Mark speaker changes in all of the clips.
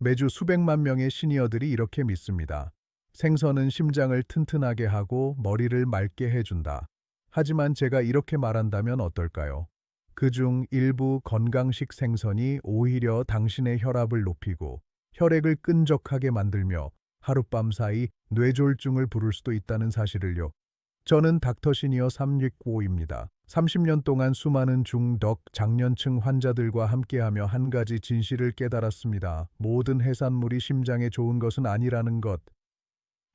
Speaker 1: 매주 수백만 명의 시니어들이 이렇게 믿습니다. 생선은 심장을 튼튼하게 하고 머리를 맑게 해준다. 하지만 제가 이렇게 말한다면 어떨까요? 그중 일부 건강식 생선이 오히려 당신의 혈압을 높이고 혈액을 끈적하게 만들며 하룻밤 사이 뇌졸중을 부를 수도 있다는 사실을요. 저는 닥터 시니어 365입니다. 30년 동안 수많은 중독, 장년층 환자들과 함께하며 한 가지 진실을 깨달았습니다. 모든 해산물이 심장에 좋은 것은 아니라는 것.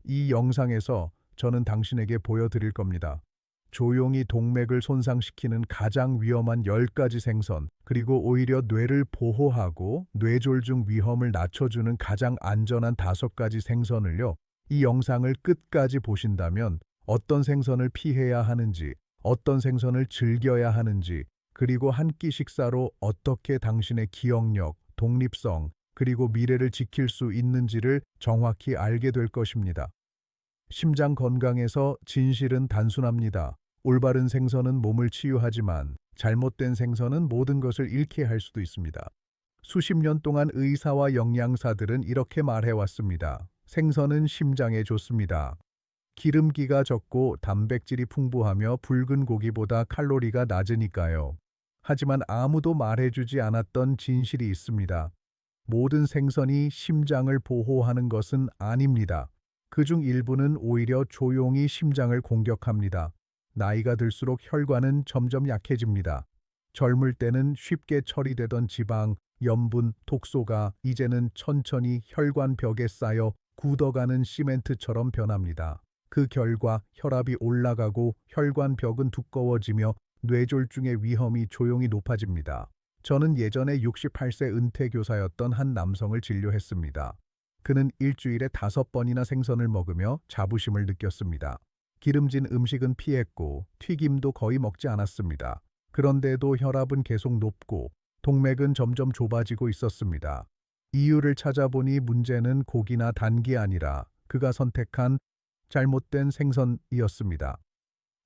Speaker 1: 이 영상에서 저는 당신에게 보여드릴 겁니다. 조용히 동맥을 손상시키는 가장 위험한 10가지 생선, 그리고 오히려 뇌를 보호하고 뇌졸중 위험을 낮춰주는 가장 안전한 5가지 생선을요. 이 영상을 끝까지 보신다면 어떤 생선을 피해야 하는지, 어떤 생선을 즐겨야 하는지, 그리고 한 끼 식사로 어떻게 당신의 기억력, 독립성, 그리고 미래를 지킬 수 있는지를 정확히 알게 될 것입니다. 심장 건강에서 진실은 단순합니다. 올바른 생선은 몸을 치유하지만 잘못된 생선은 모든 것을 잃게 할 수도 있습니다. 수십 년 동안 의사와 영양사들은 이렇게 말해왔습니다. 생선은 심장에 좋습니다. 기름기가 적고 단백질이 풍부하며 붉은 고기보다 칼로리가 낮으니까요. 하지만 아무도 말해주지 않았던 진실이 있습니다. 모든 생선이 심장을 보호하는 것은 아닙니다. 그중 일부는 오히려 조용히 심장을 공격합니다. 나이가 들수록 혈관은 점점 약해집니다. 젊을 때는 쉽게 처리되던 지방, 염분, 독소가 이제는 천천히 혈관 벽에 쌓여 굳어가는 시멘트처럼 변합니다. 그 결과 혈압이 올라가고 혈관 벽은 두꺼워지며 뇌졸중의 위험이 조용히 높아집니다. 저는 예전에 68세 은퇴교사였던 한 남성을 진료했습니다. 그는 일주일에 5번이나 생선을 먹으며 자부심을 느꼈습니다. 기름진 음식은 피했고 튀김도 거의 먹지 않았습니다. 그런데도 혈압은 계속 높고 동맥은 점점 좁아지고 있었습니다. 이유를 찾아보니 문제는 고기나 단기 아니라 그가 선택한 잘못된 생선이었습니다.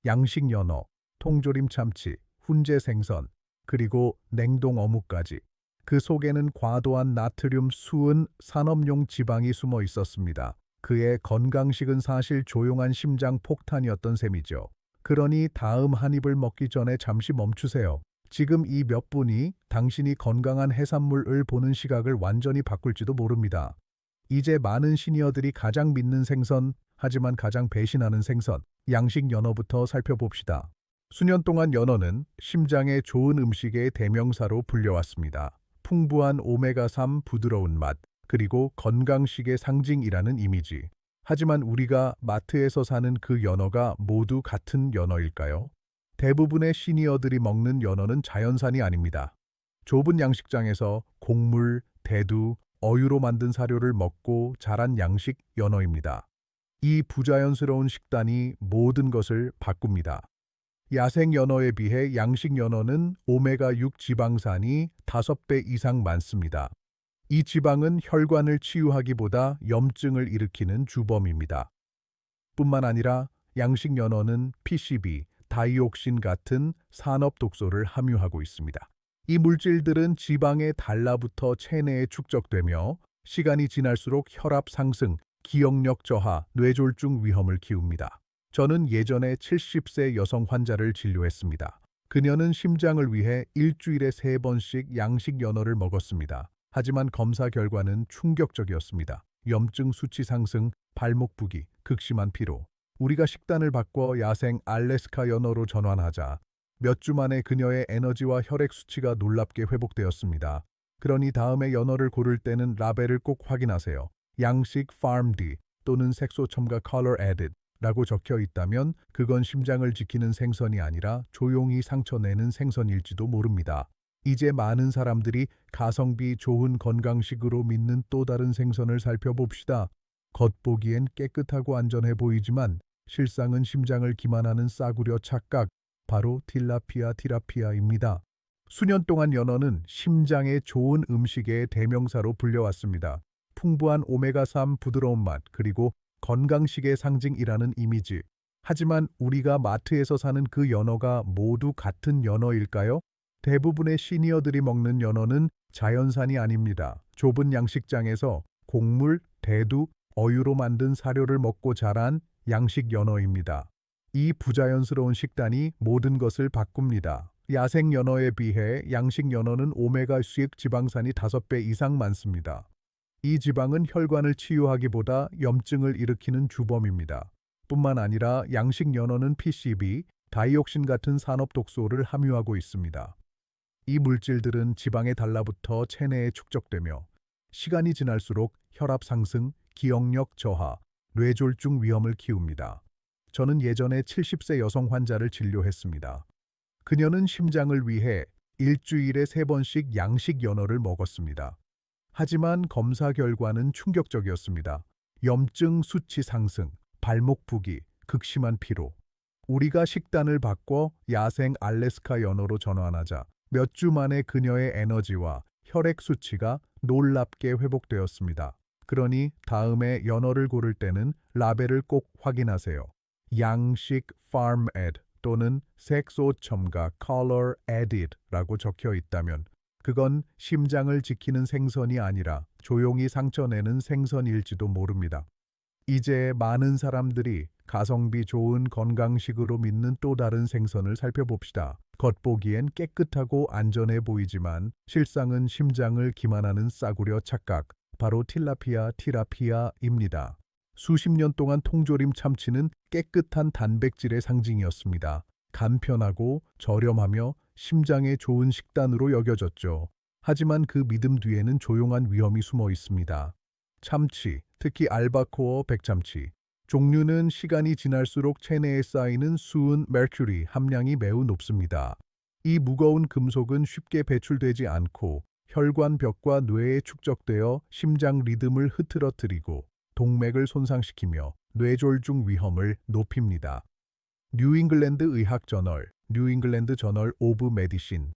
Speaker 1: 양식 연어, 통조림 참치, 훈제 생선, 그리고 냉동 어묵까지. 그 속에는 과도한 나트륨, 수은, 산업용 지방이 숨어 있었습니다. 그의 건강식은 사실 조용한 심장 폭탄이었던 셈이죠. 그러니 다음 한 입을 먹기 전에 잠시 멈추세요. 지금 이 몇 분이 당신이 건강한 해산물을 보는 시각을 완전히 바꿀지도 모릅니다. 이제 많은 시니어들이 가장 믿는 생선, 하지만 가장 배신하는 생선, 양식 연어부터 살펴봅시다. 수년 동안 연어는 심장에 좋은 음식의 대명사로 불려왔습니다. 풍부한 오메가3 부드러운 맛, 그리고 건강식의 상징이라는 이미지. 하지만 우리가 마트에서 사는 그 연어가 모두 같은 연어일까요? 대부분의 시니어들이 먹는 연어는 자연산이 아닙니다. 좁은 양식장에서 곡물, 대두, 어유로 만든 사료를 먹고 자란 양식 연어입니다. 이 부자연스러운 식단이 모든 것을 바꿉니다. 야생 연어에 비해 양식 연어는 오메가6 지방산이 5배 이상 많습니다. 이 지방은 혈관을 치유하기보다 염증을 일으키는 주범입니다. 뿐만 아니라 양식 연어는 PCB, 다이옥신 같은 산업 독소를 함유하고 있습니다. 이 물질들은 지방에 달라붙어 체내에 축적되며 시간이 지날수록 혈압 상승, 기억력 저하, 뇌졸중 위험을 키웁니다. 저는 예전에 70세 여성 환자를 진료했습니다. 그녀는 심장을 위해 일주일에 3번씩 양식 연어를 먹었습니다. 하지만 검사 결과는 충격적이었습니다. 염증 수치 상승, 발목 부기, 극심한 피로. 우리가 식단을 바꿔 야생 알래스카 연어로 전환하자 몇 주 만에 그녀의 에너지와 혈액 수치가 놀랍게 회복되었습니다. 그러니 다음에 연어를 고를 때는 라벨을 꼭 확인하세요. 양식 farmed 또는 색소 첨가 color added 라고 적혀 있다면 그건 심장을 지키는 생선이 아니라 조용히 상처내는 생선일지도 모릅니다. 이제 많은 사람들이 가성비 좋은 건강식으로 믿는 또 다른 생선을 살펴봅시다. 겉보기엔 깨끗하고 안전해 보이지만 실상은 심장을 기만하는 싸구려 착각, 바로 티라피아입니다. 수년 동안 연어는 심장에 좋은 음식의 대명사로 불려왔습니다. 풍부한 오메가3 부드러운 맛, 그리고 건강식의 상징이라는 이미지. 하지만 우리가 마트에서 사는 그 연어가 모두 같은 연어일까요? 대부분의 시니어들이 먹는 연어는 자연산이 아닙니다. 좁은 양식장에서 곡물, 대두, 어유로 만든 사료를 먹고 자란 양식 연어입니다. 이 부자연스러운 식단이 모든 것을 바꿉니다. 야생 연어에 비해 양식 연어는 오메가6 지방산이 5배 이상 많습니다. 이 지방은 혈관을 치유하기보다 염증을 일으키는 주범입니다. 뿐만 아니라 양식 연어는 PCB, 다이옥신 같은 산업 독소를 함유하고 있습니다. 이 물질들은 지방에 달라붙어 체내에 축적되며 시간이 지날수록 혈압 상승, 기억력 저하, 뇌졸중 위험을 키웁니다. 저는 예전에 70세 여성 환자를 진료했습니다. 그녀는 심장을 위해 일주일에 3번씩 양식 연어를 먹었습니다. 하지만 검사 결과는 충격적이었습니다. 염증 수치 상승, 발목 부기, 극심한 피로. 우리가 식단을 바꿔 야생 알래스카 연어로 전환하자 몇 주 만에 그녀의 에너지와 혈액 수치가 놀랍게 회복되었습니다. 그러니 다음에 연어를 고를 때는 라벨을 꼭 확인하세요. 양식 farm aid 또는 색소 첨가 color added라고 적혀 있다면 그건 심장을 지키는 생선이 아니라 조용히 상처내는 생선일지도 모릅니다. 이제 많은 사람들이 가성비 좋은 건강식으로 믿는 또 다른 생선을 살펴봅시다. 겉보기엔 깨끗하고 안전해 보이지만 실상은 심장을 기만하는 싸구려 착각, 바로 티라피아입니다. 수십 년 동안 통조림 참치는 깨끗한 단백질의 상징이었습니다. 간편하고 저렴하며 심장에 좋은 식단으로 여겨졌죠. 하지만 그 믿음 뒤에는 조용한 위험이 숨어 있습니다. 참치, 특히 알바코어 백참치. 종류는 시간이 지날수록 체내에 쌓이는 수은 메르큐리 함량이 매우 높습니다. 이 무거운 금속은 쉽게 배출되지 않고 혈관벽과 뇌에 축적되어 심장 리듬을 흐트러뜨리고 동맥을 손상시키며 뇌졸중 위험을 높입니다. 뉴잉글랜드 의학저널, 뉴잉글랜드 저널 오브 메디신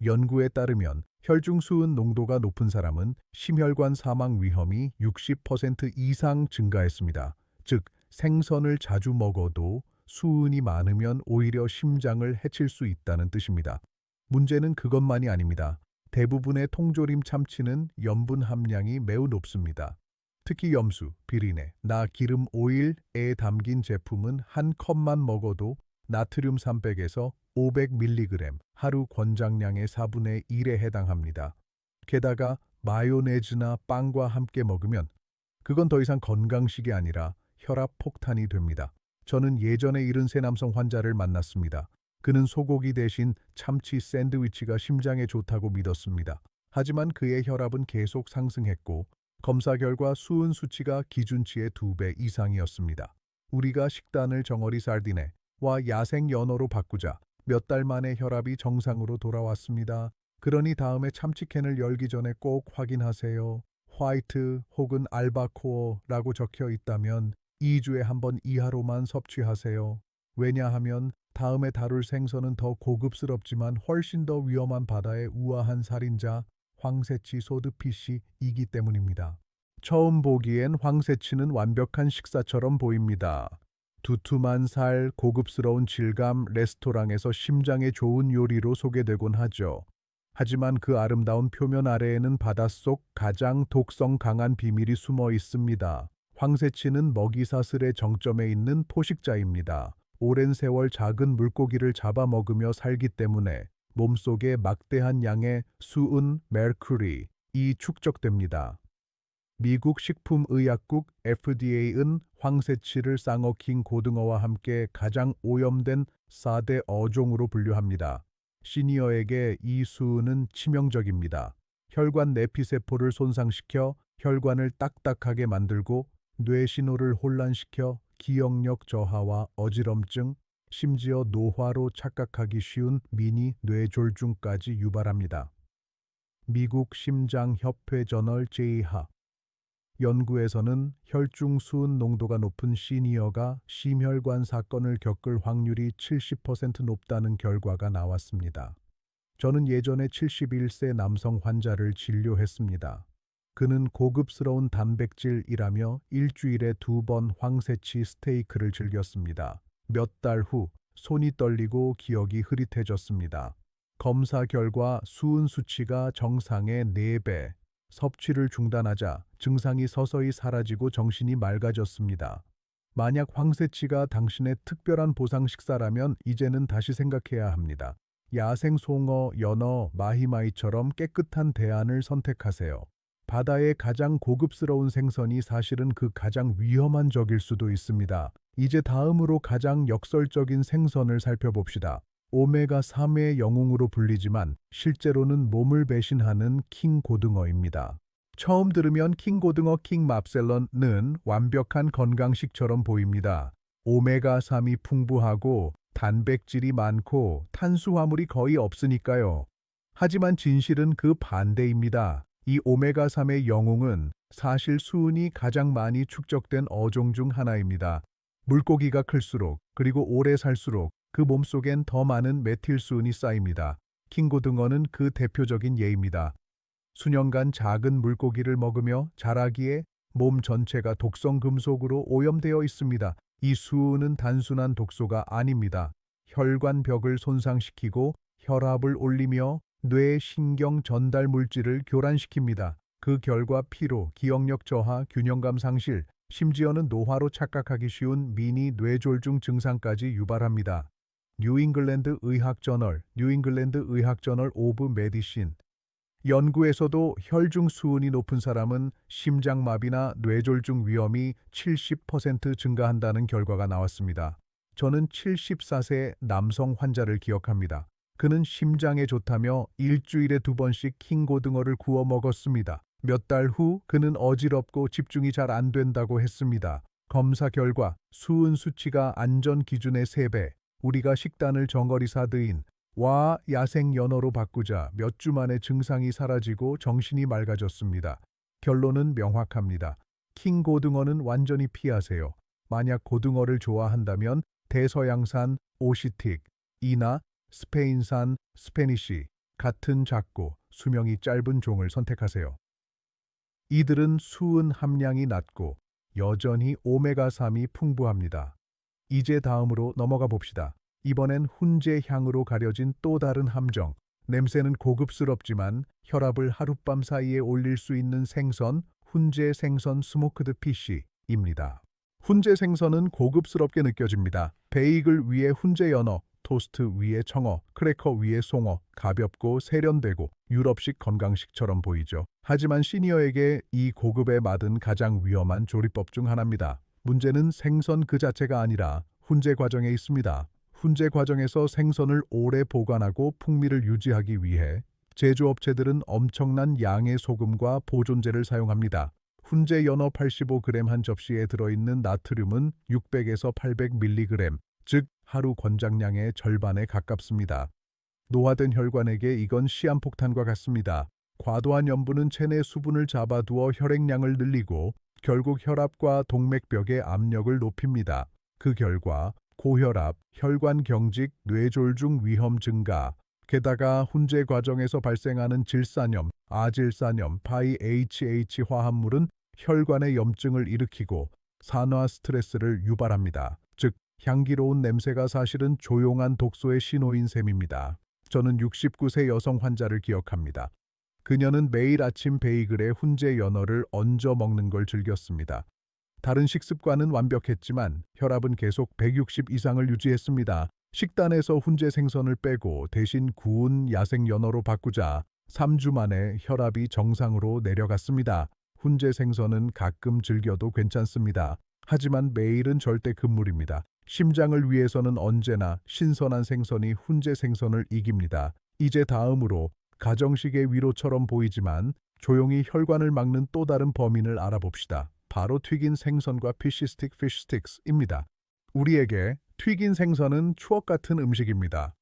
Speaker 1: 연구에 따르면 혈중 수은 농도가 높은 사람은 심혈관 사망 위험이 60% 이상 증가했습니다. 즉, 생선을 자주 먹어도 수은이 많으면 오히려 심장을 해칠 수 있다는 뜻입니다. 문제는 그것만이 아닙니다. 대부분의 통조림 참치는 염분 함량이 매우 높습니다. 특히 염수, 비린내, 기름, 오일에 담긴 제품은 한 컵만 먹어도 나트륨 300에서 500mg, 하루 권장량의 4분의 1에 해당합니다. 게다가 마요네즈나 빵과 함께 먹으면 그건 더 이상 건강식이 아니라 혈압 폭탄이 됩니다. 저는 예전에 73 남성 환자를 만났습니다. 그는 소고기 대신 참치 샌드위치가 심장에 좋다고 믿었습니다. 하지만 그의 혈압은 계속 상승했고 검사 결과 수은 수치가 기준치의 2배 이상이었습니다. 우리가 식단을 정어리 살디네와 야생 연어로 바꾸자 몇 달 만에 혈압이 정상으로 돌아왔습니다. 그러니 다음에 참치캔을 열기 전에 꼭 확인하세요. 화이트 혹은 알바코어라고 적혀 있다면 2주에 한 번 이하로만 섭취하세요. 왜냐하면 다음에 다룰 생선은 더 고급스럽지만 훨씬 더 위험한 바다의 우아한 살인자 황새치 소드피쉬이기 때문입니다. 처음 보기엔 황새치는 완벽한 식사처럼 보입니다. 두툼한 살, 고급스러운 질감, 레스토랑에서 심장에 좋은 요리로 소개되곤 하죠. 하지만 그 아름다운 표면 아래에는 바닷속 가장 독성 강한 비밀이 숨어 있습니다. 황새치는 먹이사슬의 정점에 있는 포식자입니다. 오랜 세월 작은 물고기를 잡아먹으며 살기 때문에 몸속에 막대한 양의 수은, 메르큐리이 축적됩니다. 미국 식품의약국 FDA는 황새치를 쌍어킹 고등어와 함께 가장 오염된 4대 어종으로 분류합니다. 시니어에게 이 수은은 치명적입니다. 혈관 내피세포를 손상시켜 혈관을 딱딱하게 만들고 뇌 신호를 혼란시켜 기억력 저하와 어지럼증, 심지어 노화로 착각하기 쉬운 미니 뇌졸중까지 유발합니다. 미국 심장협회 저널 제이하 연구에서는 혈중 수은 농도가 높은 시니어가 심혈관 사건을 겪을 확률이 70% 높다는 결과가 나왔습니다. 저는 예전에 71세 남성 환자를 진료했습니다. 그는 고급스러운 단백질이라며 일주일에 2번 황새치 스테이크를 즐겼습니다. 몇 달 후 손이 떨리고 기억이 흐릿해졌습니다. 검사 결과 수은 수치가 정상의 4배. 섭취를 중단하자 증상이 서서히 사라지고 정신이 맑아졌습니다. 만약 황새치가 당신의 특별한 보상 식사라면 이제는 다시 생각해야 합니다. 야생 송어, 연어, 마히마히처럼 깨끗한 대안을 선택하세요. 바다의 가장 고급스러운 생선이 사실은 그 가장 위험한 적일 수도 있습니다. 이제 다음으로 가장 역설적인 생선을 살펴봅시다. 오메가3의 영웅으로 불리지만 실제로는 몸을 배신하는 킹 고등어입니다. 처음 들으면 킹 고등어 킹 맙셀런은 완벽한 건강식처럼 보입니다. 오메가3이 풍부하고 단백질이 많고 탄수화물이 거의 없으니까요. 하지만 진실은 그 반대입니다. 이 오메가3의 영웅은 사실 수은이 가장 많이 축적된 어종 중 하나입니다. 물고기가 클수록 그리고 오래 살수록 그 몸속엔 더 많은 메틸수은이 쌓입니다. 킹고등어는 그 대표적인 예입니다. 수년간 작은 물고기를 먹으며 자라기에 몸 전체가 독성 금속으로 오염되어 있습니다. 이 수은은 단순한 독소가 아닙니다. 혈관벽을 손상시키고 혈압을 올리며 뇌 신경 전달 물질을 교란시킵니다. 그 결과 피로, 기억력 저하, 균형감 상실, 심지어는 노화로 착각하기 쉬운 미니 뇌졸중 증상까지 유발합니다. 뉴잉글랜드 의학저널 오브 메디신. 연구에서도 혈중 수은이 높은 사람은 심장마비나 뇌졸중 위험이 70% 증가한다는 결과가 나왔습니다. 저는 74세 남성 환자를 기억합니다. 그는 심장에 좋다며 일주일에 2번씩 킹고등어를 구워 먹었습니다. 몇 달 후 그는 어지럽고 집중이 잘 안 된다고 했습니다. 검사 결과 수은 수치가 안전 기준의 3배. 우리가 식단을 정거리 사드인 와 야생 연어로 바꾸자 몇 주 만에 증상이 사라지고 정신이 맑아졌습니다. 결론은 명확합니다. 킹 고등어는 완전히 피하세요. 만약 고등어를 좋아한다면 대서양산 오시틱, 이나 스페인산 스페니쉬 같은 작고 수명이 짧은 종을 선택하세요. 이들은 수은 함량이 낮고 여전히 오메가3이 풍부합니다. 이제 다음으로 넘어가 봅시다. 이번엔 훈제 향으로 가려진 또 다른 함정. 냄새는 고급스럽지만 혈압을 하룻밤 사이에 올릴 수 있는 생선, 훈제 생선 스모크드 피쉬입니다. 훈제 생선은 고급스럽게 느껴집니다. 베이글 위에 훈제 연어, 토스트 위에 청어, 크래커 위에 송어, 가볍고 세련되고 유럽식 건강식처럼 보이죠. 하지만 시니어에게 이 고급의 맛은 가장 위험한 조리법 중 하나입니다. 문제는 생선 그 자체가 아니라 훈제 과정에 있습니다. 훈제 과정에서 생선을 오래 보관하고 풍미를 유지하기 위해 제조업체들은 엄청난 양의 소금과 보존제를 사용합니다. 훈제 연어 85g 한 접시에 들어있는 나트륨은 600에서 800mg, 즉 하루 권장량의 절반에 가깝습니다. 노화된 혈관에게 이건 시한폭탄과 같습니다. 과도한 염분은 체내 수분을 잡아두어 혈액량을 늘리고 결국 혈압과 동맥벽의 압력을 높입니다. 그 결과 고혈압, 혈관 경직, 뇌졸중 위험 증가, 게다가 훈제 과정에서 발생하는 질산염, 아질산염, 파이HH 화합물은 혈관의 염증을 일으키고 산화 스트레스를 유발합니다. 즉, 향기로운 냄새가 사실은 조용한 독소의 신호인 셈입니다. 저는 69세 여성 환자를 기억합니다. 그녀는 매일 아침 베이글에 훈제 연어를 얹어 먹는 걸 즐겼습니다. 다른 식습관은 완벽했지만 혈압은 계속 160 이상을 유지했습니다. 식단에서 훈제 생선을 빼고 대신 구운 야생 연어로 바꾸자 3주 만에 혈압이 정상으로 내려갔습니다. 훈제 생선은 가끔 즐겨도 괜찮습니다. 하지만 매일은 절대 금물입니다. 심장을 위해서는 언제나 신선한 생선이 훈제 생선을 이깁니다. 이제 다음으로 가정식의 위로처럼 보이지만 조용히 혈관을 막는 또 다른 범인을 알아봅시다. 바로 튀긴 생선과 피쉬스틱입니다. 우리에게 튀긴 생선은 추억 같은 음식입니다.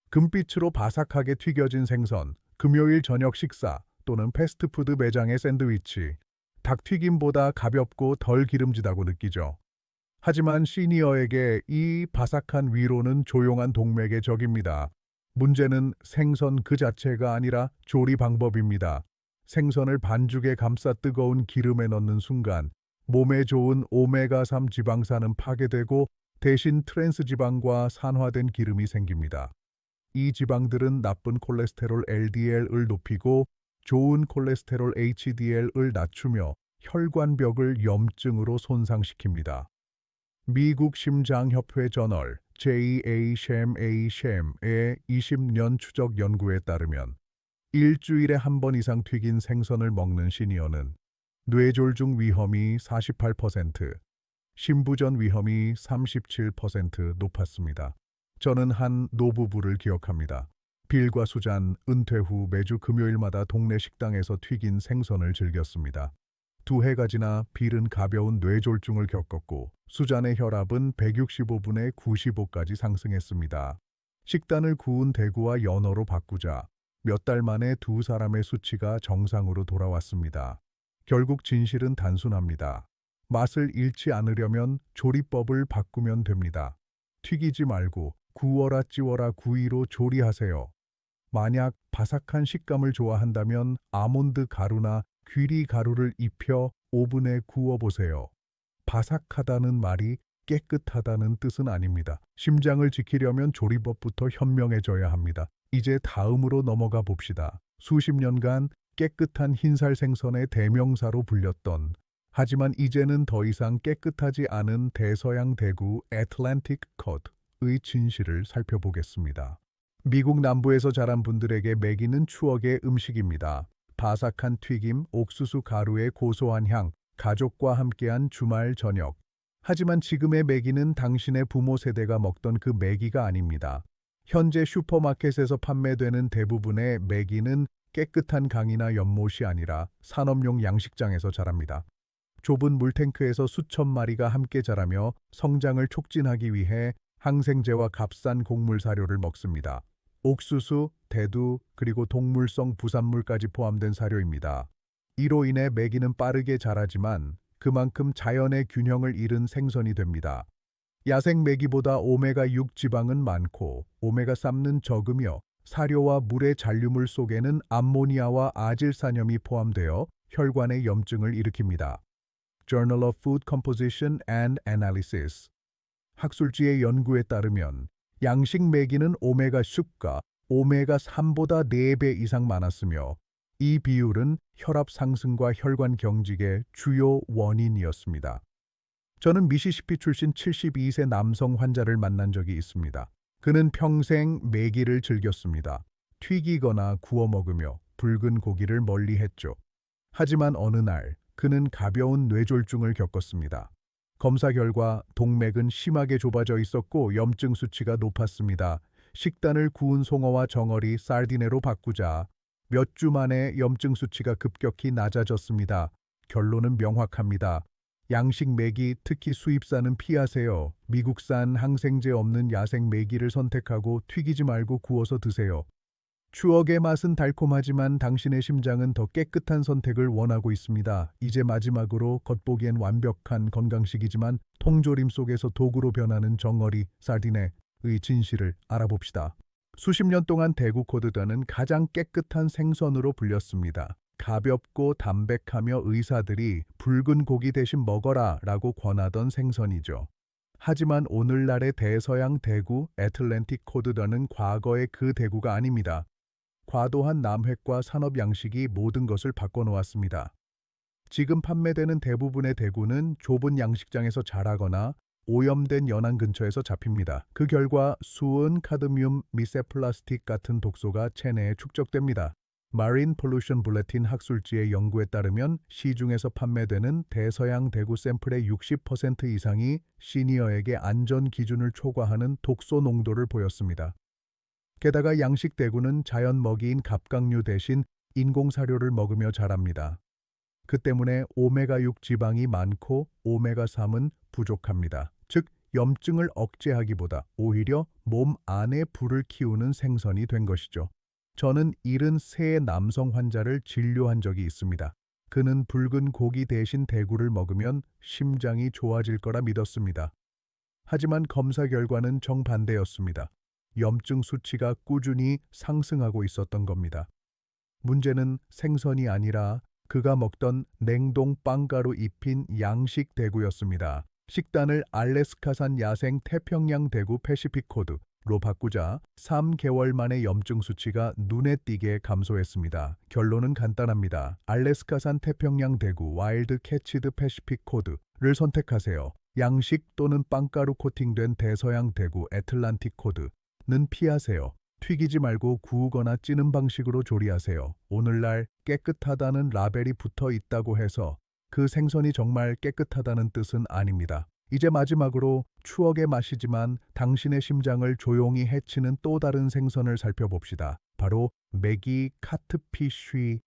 Speaker 1: 금빛으로 바삭하게 튀겨진 생선, 금요일 저녁 식사 또는 패스트푸드 매장의 샌드위치, 닭튀김보다 가볍고 덜 기름지다고 느끼죠. 하지만 시니어에게 이 바삭한 위로는 조용한 동맥의 적입니다. 문제는 생선 그 자체가 아니라 조리 방법입니다. 생선을 반죽에 감싸 뜨거운 기름에 넣는 순간 몸에 좋은 오메가3 지방산은 파괴되고 대신 트랜스 지방과 산화된 기름이 생깁니다. 이 지방들은 나쁜 콜레스테롤 LDL을 높이고 좋은 콜레스테롤 HDL을 낮추며 혈관벽을 염증으로 손상시킵니다. 미국 심장협회 저널 JASHM의 20년 추적 연구에 따르면 일주일에 한 번 이상 튀긴 생선을 먹는 시니어는 뇌졸중 위험이 48%, 심부전 위험이 37% 높았습니다. 저는 한 노부부를 기억합니다. 빌과 수잔, 은퇴 후 매주 금요일마다 동네 식당에서 튀긴 생선을 즐겼습니다. 두 해가 지나 빌은 가벼운 뇌졸중을 겪었고 수잔의 혈압은 165분에 95까지 상승했습니다. 식단을 구운 대구와 연어로 바꾸자 몇 달 만에 두 사람의 수치가 정상으로 돌아왔습니다. 결국 진실은 단순합니다. 맛을 잃지 않으려면 조리법을 바꾸면 됩니다. 튀기지 말고 구워라 찌워라 구이로 조리하세요. 만약 바삭한 식감을 좋아한다면 아몬드 가루나 귀리 가루를 입혀 오븐에 구워보세요. 바삭하다는 말이 깨끗하다는 뜻은 아닙니다. 심장을 지키려면 조리법부터 현명해져야 합니다. 이제 다음으로 넘어가 봅시다. 수십 년간 깨끗한 흰살 생선의 대명사로 불렸던 하지만 이제는 더 이상 깨끗하지 않은 대서양 대구 애틀랜틱 컷의 진실을 살펴보겠습니다. 미국 남부에서 자란 분들에게 먹이는 추억의 음식입니다. 바삭한 튀김, 옥수수 가루의 고소한 향, 가족과 함께한 주말 저녁. 하지만 지금의 매기는 당신의 부모 세대가 먹던 그 매기가 아닙니다. 현재 슈퍼마켓에서 판매되는 대부분의 매기는 깨끗한 강이나 연못이 아니라 산업용 양식장에서 자랍니다. 좁은 물탱크에서 수천 마리가 함께 자라며 성장을 촉진하기 위해 항생제와 값싼 곡물 사료를 먹습니다. 옥수수, 대두, 그리고 동물성 부산물까지 포함된 사료입니다. 이로 인해 메기는 빠르게 자라지만 그만큼 자연의 균형을 잃은 생선이 됩니다. 야생 메기보다 오메가6 지방은 많고 오메가3는 적으며 사료와 물의 잔류물 속에는 암모니아와 아질산염이 포함되어 혈관의 염증을 일으킵니다. Journal of Food Composition and Analysis 학술지의 연구에 따르면 양식 메기는 오메가6가 오메가3보다 4배 이상 많았으며 이 비율은 혈압 상승과 혈관 경직의 주요 원인이었습니다. 저는 미시시피 출신 72세 남성 환자를 만난 적이 있습니다. 그는 평생 메기를 즐겼습니다. 튀기거나 구워 먹으며 붉은 고기를 멀리했죠. 하지만 어느 날 그는 가벼운 뇌졸중을 겪었습니다. 검사 결과 동맥은 심하게 좁아져 있었고 염증 수치가 높았습니다. 식단을 구운 송어와 정어리, 사르디네로 바꾸자 몇 주 만에 염증 수치가 급격히 낮아졌습니다. 결론은 명확합니다. 양식 메기, 특히 수입산은 피하세요. 미국산 항생제 없는 야생 메기를 선택하고 튀기지 말고 구워서 드세요. 추억의 맛은 달콤하지만 당신의 심장은 더 깨끗한 선택을 원하고 있습니다. 이제 마지막으로 겉보기엔 완벽한 건강식이지만 통조림 속에서 도구로 변하는 정어리, 사르디네의 진실을 알아봅시다. 수십 년 동안 대구 코드단은 가장 깨끗한 생선으로 불렸습니다. 가볍고 담백하며 의사들이 붉은 고기 대신 먹어라 라고 권하던 생선이죠. 하지만 오늘날의 대서양 대구 애틀랜틱 코드단은 과거의 그 대구가 아닙니다. 과도한 남획과 산업 양식이 모든 것을 바꿔놓았습니다. 지금 판매되는 대부분의 대구는 좁은 양식장에서 자라거나 오염된 연안 근처에서 잡힙니다. 그 결과 수은, 카드뮴, 미세플라스틱 같은 독소가 체내에 축적됩니다. Marine Pollution Bulletin 학술지의 연구에 따르면 시중에서 판매되는 대서양 대구 샘플의 60% 이상이 시니어에게 안전 기준을 초과하는 독소 농도를 보였습니다. 게다가 양식 대구는 자연 먹이인 갑각류 대신 인공사료를 먹으며 자랍니다. 그 때문에 오메가6 지방이 많고 오메가3은 부족합니다. 즉, 염증을 억제하기보다 오히려 몸 안에 불을 키우는 생선이 된 것이죠. 저는 73의 남성 환자를 진료한 적이 있습니다. 그는 붉은 고기 대신 대구를 먹으면 심장이 좋아질 거라 믿었습니다. 하지만 검사 결과는 정반대였습니다. 염증 수치가 꾸준히 상승하고 있었던 겁니다. 문제는 생선이 아니라 그가 먹던 냉동 빵가루 입힌 양식 대구였습니다. 식단을 알래스카산 야생 태평양 대구 패시픽 코드 로 바꾸자 3개월 만에 염증 수치가 눈에 띄게 감소했습니다. 결론은 간단합니다. 알래스카산 태평양 대구 와일드 캐치드 패시픽 코드를 선택하세요. 양식 또는 빵가루 코팅된 대서양 대구 애틀란틱 코드는 피하세요. 튀기지 말고 구우거나 찌는 방식으로 조리하세요. 오늘날 깨끗하다는 라벨이 붙어 있다고 해서 그 생선이 정말 깨끗하다는 뜻은 아닙니다. 이제 마지막으로 추억의 맛이지만 당신의 심장을 조용히 해치는 또 다른 생선을 살펴봅시다. 바로 메기 카트피쉬입니다.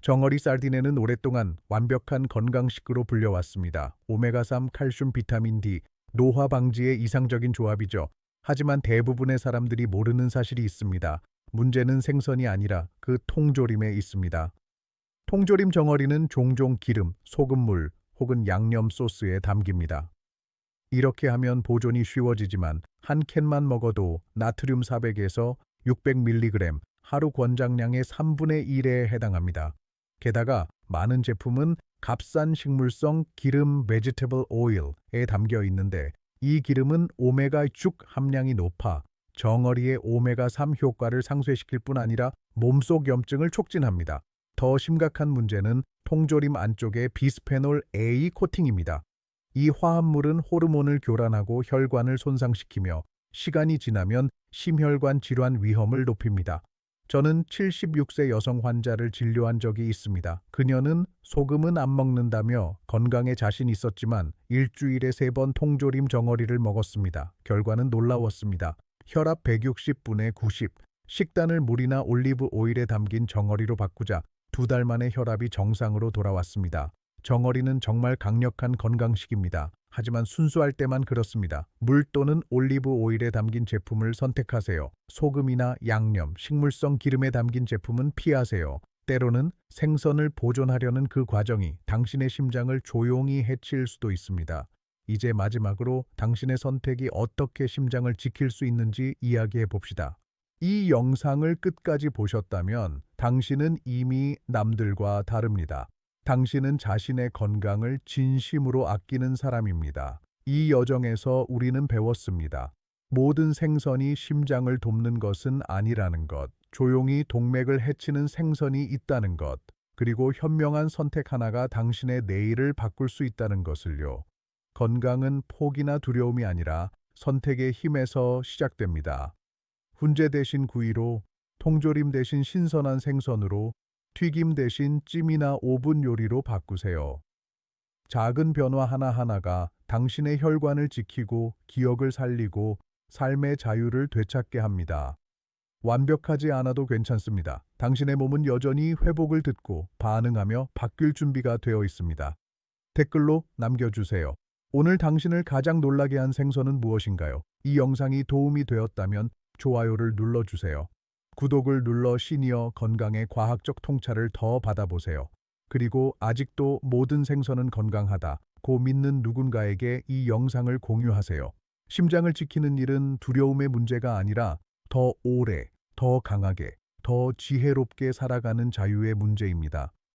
Speaker 1: 정어리 살디네는 오랫동안 완벽한 건강식으로 불려왔습니다. 오메가3 칼슘 비타민 D, 노화 방지에 이상적인 조합이죠. 하지만 대부분의 사람들이 모르는 사실이 있습니다. 문제는 생선이 아니라 그 통조림에 있습니다. 통조림 정어리는 종종 기름, 소금물 혹은 양념 소스에 담깁니다. 이렇게 하면 보존이 쉬워지지만 한 캔만 먹어도 나트륨 400에서 600mg, 하루 권장량의 3분의 1에 해당합니다. 게다가 많은 제품은 값싼 식물성 기름 vegetable oil에 담겨 있는데 이 기름은 오메가6 함량이 높아 정어리의 오메가3 효과를 상쇄시킬 뿐 아니라 몸속 염증을 촉진합니다. 더 심각한 문제는 통조림 안쪽의 비스페놀 A 코팅입니다. 이 화합물은 호르몬을 교란하고 혈관을 손상시키며 시간이 지나면 심혈관 질환 위험을 높입니다. 저는 76세 여성 환자를 진료한 적이 있습니다. 그녀는 소금은 안 먹는다며 건강에 자신 있었지만 일주일에 3번 통조림 정어리를 먹었습니다. 결과는 놀라웠습니다. 혈압 160분의 90, 식단을 물이나 올리브 오일에 담긴 정어리로 바꾸자 2달 만에 혈압이 정상으로 돌아왔습니다. 정어리는 정말 강력한 건강식입니다. 하지만 순수할 때만 그렇습니다. 물 또는 올리브 오일에 담긴 제품을 선택하세요. 소금이나 양념, 식물성 기름에 담긴 제품은 피하세요. 때로는 생선을 보존하려는 그 과정이 당신의 심장을 조용히 해칠 수도 있습니다. 이제 마지막으로 당신의 선택이 어떻게 심장을 지킬 수 있는지 이야기해 봅시다. 이 영상을 끝까지 보셨다면 당신은 이미 남들과 다릅니다. 당신은 자신의 건강을 진심으로 아끼는 사람입니다. 이 여정에서 우리는 배웠습니다. 모든 생선이 심장을 돕는 것은 아니라는 것, 조용히 동맥을 해치는 생선이 있다는 것, 그리고 현명한 선택 하나가 당신의 내일을 바꿀 수 있다는 것을요. 건강은 포기나 두려움이 아니라 선택의 힘에서 시작됩니다. 훈제 대신 구이로, 통조림 대신 신선한 생선으로, 튀김 대신 찜이나 오븐 요리로 바꾸세요. 작은 변화 하나하나가 당신의 혈관을 지키고 기억을 살리고 삶의 자유를 되찾게 합니다. 완벽하지 않아도 괜찮습니다. 당신의 몸은 여전히 회복을 듣고 반응하며 바뀔 준비가 되어 있습니다. 댓글로 남겨주세요. 오늘 당신을 가장 놀라게 한 생선은 무엇인가요? 이 영상이 도움이 되었다면 좋아요를 눌러주세요. 구독을 눌러 시니어 건강의 과학적 통찰을 더 받아보세요. 그리고 아직도 모든 생선은 건강하다고 믿는 누군가에게 이 영상을 공유하세요. 심장을 지키는 일은 두려움의 문제가 아니라 더 오래, 더 강하게, 더 지혜롭게 살아가는 자유의 문제입니다.